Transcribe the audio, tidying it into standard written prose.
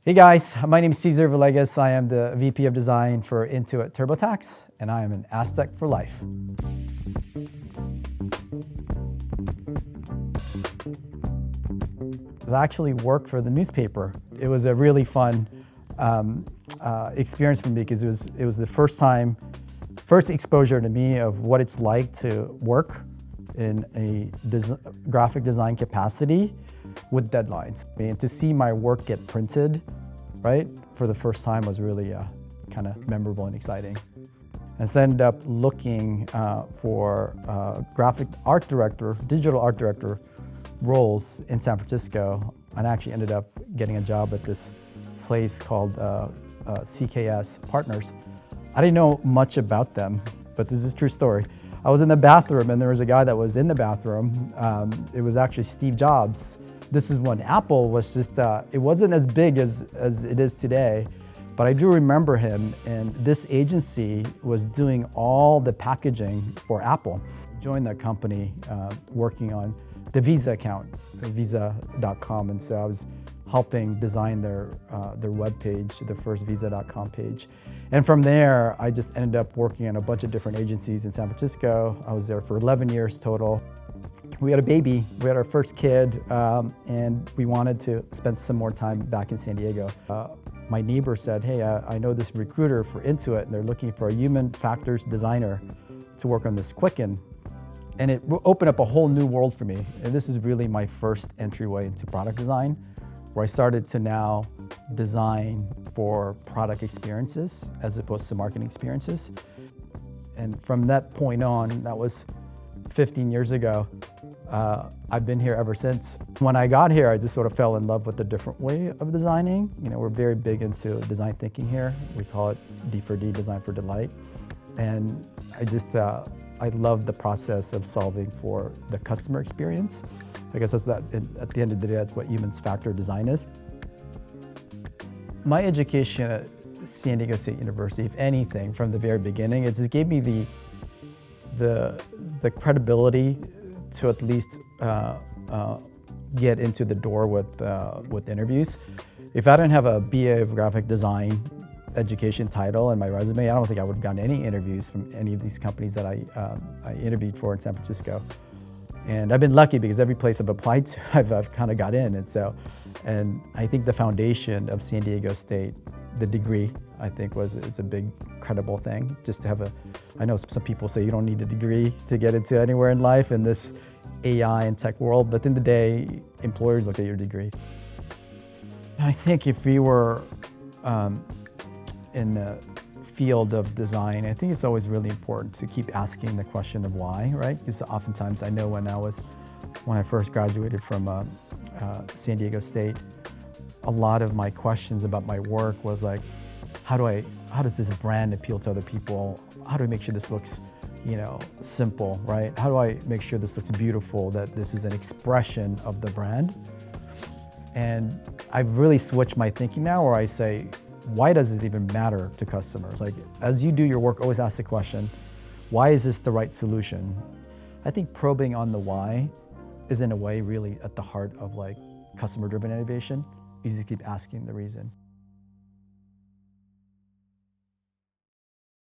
Hey guys, my name is Cesar Villegas. I am the VP of Design for Intuit TurboTax, and I am an Aztec for life. I actually worked for the newspaper. It was a really fun experience for me because it was the first exposure to me of what it's like to work in a graphic design capacity with deadlines. And to see my work get printed, right, for the first time was really kind of memorable and exciting. And so I ended up looking for graphic art director, digital art director roles in San Francisco, and I actually ended up getting a job at this place called CKS Partners. I didn't know much about them, but this is a true story. I was in the bathroom and there was a guy that was in the bathroom. It was actually Steve Jobs. This is when Apple was just, it wasn't as big as it is today, but I do remember him, and this agency was doing all the packaging for Apple. I joined that company working on the Visa account, visa.com, and so I was helping design their web page, the first visa.com page. And from there, I just ended up working on a bunch of different agencies in San Francisco. I was there for 11 years total. We had a baby, we had our first kid, and we wanted to spend some more time back in San Diego. My neighbor said, hey, I know this recruiter for Intuit, and they're looking for a human factors designer to work on this Quicken. And it opened up a whole new world for me. And this is really my first entryway into product design, where I started to now design for product experiences as opposed to marketing experiences. And from that point on, that was 15 years ago, I've been here ever since. When I got here, I just sort of fell in love with a different way of designing. You know, we're very big into design thinking here. We call it D4D, Design for Delight. And I love the process of solving for the customer experience. I guess that's at the end of the day, that's what human factor design is. My education at San Diego State University, if anything, from the very beginning, it just gave me the credibility to at least get into the door with interviews. If I didn't have a BA of graphic design education title in my resume, I don't think I would have gotten any interviews from any of these companies that I interviewed for in San Francisco. And I've been lucky because every place I've applied to, I've kind of got in. And I think the foundation of San Diego State, the degree, I think is a big credible thing. Just to have I know some people say you don't need a degree to get into anywhere in life in this AI and tech world, but at the end of the day, employers look at your degree. I think if we were in the field of design, I think it's always really important to keep asking the question of why, right? Because oftentimes I know when I first graduated from San Diego State, a lot of my questions about my work was like, how does this brand appeal to other people? How do I make sure this looks, simple, right? How do I make sure this looks beautiful, that this is an expression of the brand? And I've really switched my thinking now where I say, why does this even matter to customers? Like, as you do your work, always ask the question, why is this the right solution? I think probing on the why is in a way really at the heart of like customer-driven innovation. You just keep asking the reason.